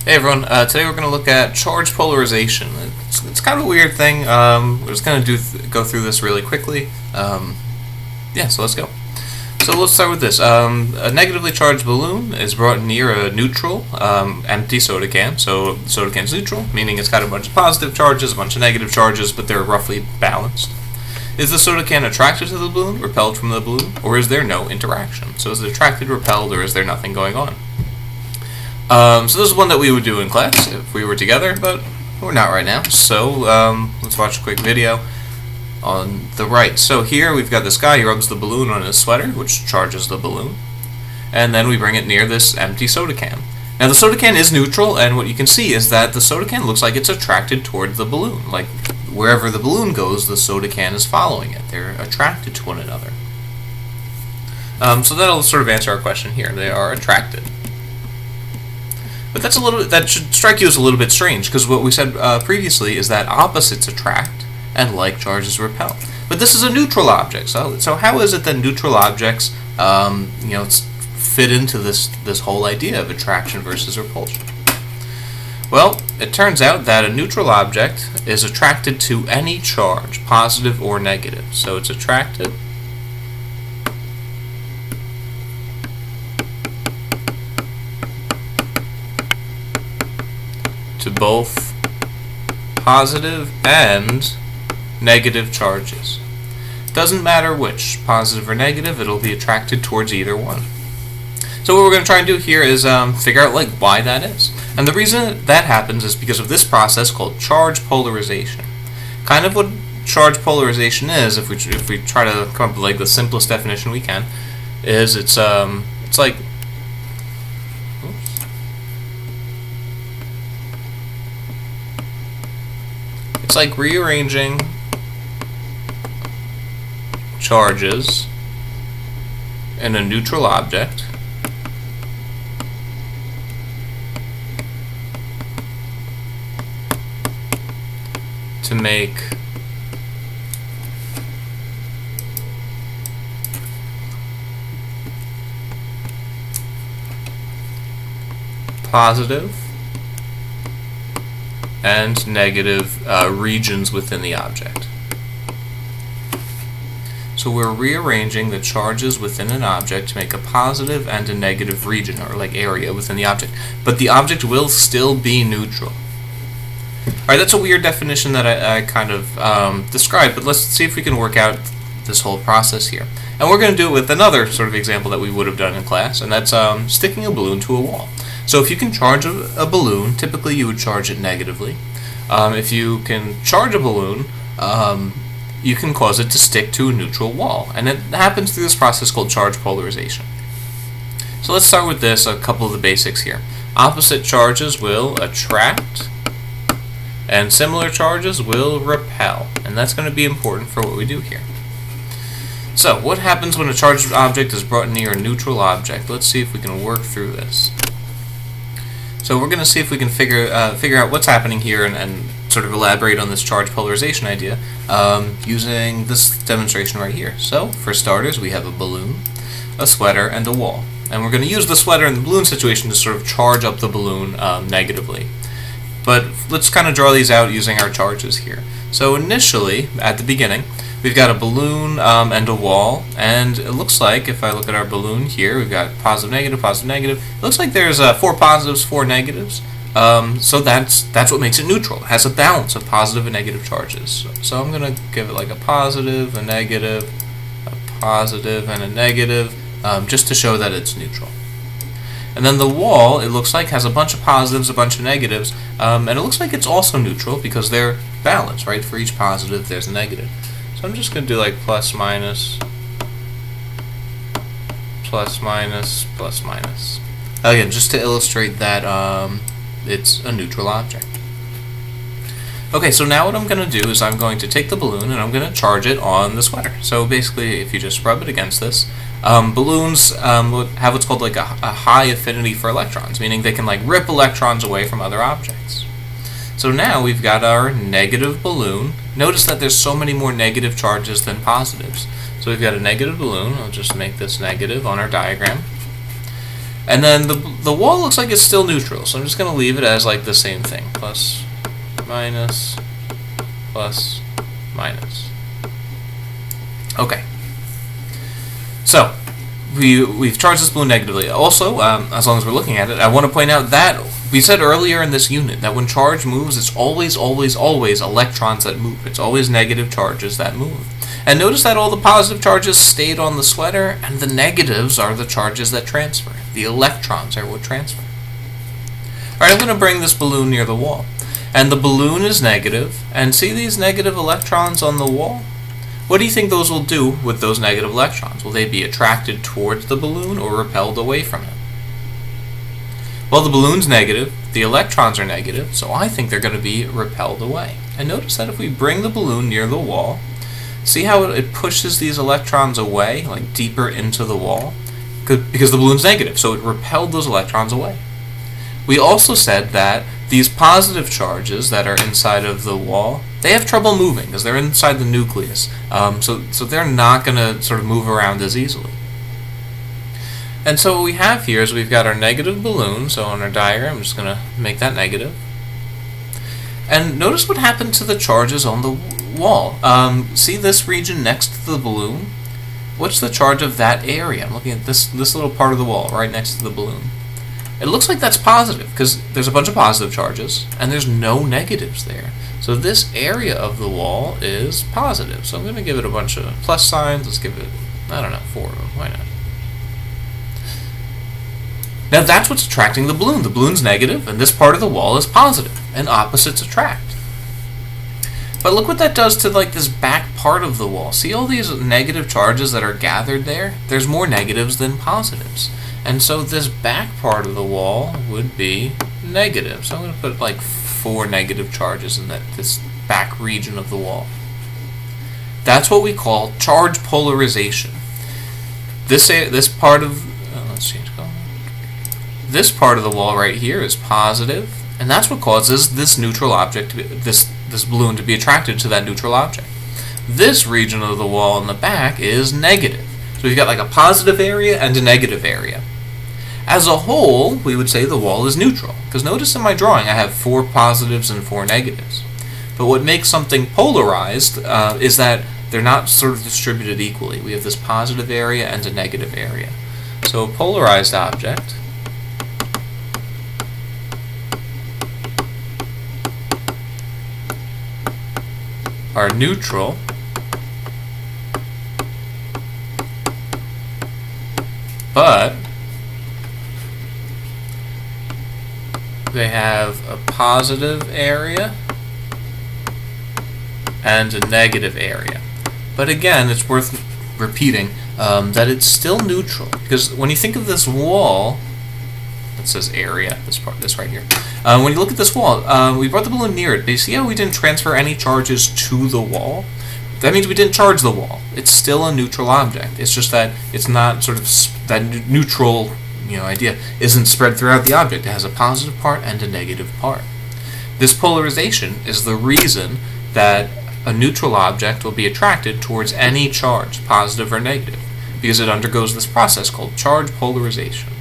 Hey everyone, today we're going to look at charge polarization. It's kind of a weird thing. We're just going to go through this really quickly. Yeah, so let's go. So let's start with this. A negatively charged balloon is brought near a neutral, empty soda can. So the soda can is neutral, meaning it's got a bunch of positive charges, a bunch of negative charges, but they're roughly balanced. Is the soda can attracted to the balloon, repelled from the balloon, or is there no interaction? So is it attracted, repelled, or is there nothing going on? So this is one that we would do in class if we were together, but we're not right now. So let's watch a quick video on the right. So here we've got this guy. He rubs the balloon on his sweater, which charges the balloon. And then we bring it near this empty soda can. Now the soda can is neutral, and what you can see is that the soda can looks like it's attracted toward the balloon. Like wherever the balloon goes, the soda can is following it. They're attracted to one another. So that'll sort of answer our question here. They are attracted. But that should strike you as a little bit strange, because what we said previously is that opposites attract and like charges repel. But this is a neutral object, so how is it that neutral objects fit into this whole idea of attraction versus repulsion? Well, it turns out that a neutral object is attracted to any charge, positive or negative. So it's attracted to both positive and negative charges. Doesn't matter which, positive or negative, it'll be attracted towards either one. So what we're going to try and do here is figure out why that is. And the reason that happens is because of this process called charge polarization. Kind of what charge polarization is, if we try to come up with the simplest definition we can, is it's like rearranging charges in a neutral object to make positive and negative regions within the object. So we're rearranging the charges within an object to make a positive and a negative region, or area within the object. But the object will still be neutral. Alright, that's a weird definition that I kind of described, but let's see if we can work out this whole process here. And we're going to do it with another sort of example that we would have done in class, and that's sticking a balloon to a wall. So if you can charge a balloon, typically you would charge it negatively. If you can charge a balloon, you can cause it to stick to a neutral wall. And it happens through this process called charge polarization. So let's start with this, a couple of the basics here. Opposite charges will attract, and similar charges will repel. And that's going to be important for what we do here. So what happens when a charged object is brought near a neutral object? Let's see if we can work through this. So we're going to see if we can figure out what's happening here and sort of elaborate on this charge polarization idea using this demonstration right here. So for starters, we have a balloon, a sweater, and a wall. And we're going to use the sweater and the balloon situation to sort of charge up the balloon negatively. But let's kind of draw these out using our charges here. So initially, at the beginning, we've got a balloon and a wall, and it looks like, if I look at our balloon here, we've got positive, negative, positive, negative. It looks like there's 4 positives, 4 negatives. So that's what makes it neutral. It has a balance of positive and negative charges. So I'm going to give it a positive, a negative, a positive, and a negative, just to show that it's neutral. And then the wall, it looks like, has a bunch of positives, a bunch of negatives, and it looks like it's also neutral because they're balanced, right? For each positive, there's a negative. So I'm just going to do plus minus, plus minus, plus minus. Again, just to illustrate that it's a neutral object. Okay, so now what I'm going to do is I'm going to take the balloon and I'm going to charge it on the sweater. So basically, if you just rub it against this, balloons have what's called a high affinity for electrons, meaning they can rip electrons away from other objects. So now we've got our negative balloon. Notice that there's so many more negative charges than positives. So we've got a negative balloon. I'll just make this negative on our diagram. And then the wall looks like it's still neutral, so I'm just going to leave it as like the same thing. Plus, minus, plus, minus. Okay. So, we've charged this balloon negatively. Also, as long as we're looking at it, I want to point out that we said earlier in this unit that when charge moves, it's always, always, always electrons that move. It's always negative charges that move. And notice that all the positive charges stayed on the sweater, and the negatives are the charges that transfer. The electrons are what transfer. Alright, I'm going to bring this balloon near the wall. And the balloon is negative, and see these negative electrons on the wall? What do you think those will do with those negative electrons? Will they be attracted towards the balloon or repelled away from it? Well, the balloon's negative, the electrons are negative, so I think they're going to be repelled away. And notice that if we bring the balloon near the wall, see how it pushes these electrons away, like deeper into the wall? Because the balloon's negative, so it repelled those electrons away. We also said that these positive charges that are inside of the wall, they have trouble moving because they're inside the nucleus. So they're not going to sort of move around as easily. And so what we have here is we've got our negative balloon. So on our diagram, I'm just going to make that negative. And notice what happened to the charges on the wall. See this region next to the balloon? What's the charge of that area? I'm looking at this little part of the wall right next to the balloon. It looks like that's positive because there's a bunch of positive charges and there's no negatives there. So this area of the wall is positive. So I'm going to give it a bunch of plus signs. Let's give it, I don't know, 4 of them. Why not? Now that's what's attracting the balloon. The balloon's negative and this part of the wall is positive, and opposites attract. But look what that does to like this back part of the wall. See all these negative charges that are gathered there? There's more negatives than positives. And so this back part of the wall would be negative. So I'm going to put like 4 negative charges in this back region of the wall. That's what we call charge polarization. This part of let's change color. This part of the wall right here is positive, and that's what causes this neutral object, this balloon, to be attracted to that neutral object. This region of the wall in the back is negative. So we've got like a positive area and a negative area. As a whole, we would say the wall is neutral, because notice in my drawing I have 4 positives and 4 negatives. But what makes something polarized is that they're not sort of distributed equally. We have this positive area and a negative area. So a polarized object are neutral but they have a positive area and a negative area. But again, it's worth repeating that it's still neutral, because when you think of this wall, it says area, this right here. When you look at this wall, we brought the balloon near it, but you see how we didn't transfer any charges to the wall? That means we didn't charge the wall. It's still a neutral object. It's just that it's not sort of that neutral, idea isn't spread throughout the object. It has a positive part and a negative part. This polarization is the reason that a neutral object will be attracted towards any charge, positive or negative, because it undergoes this process called charge polarization.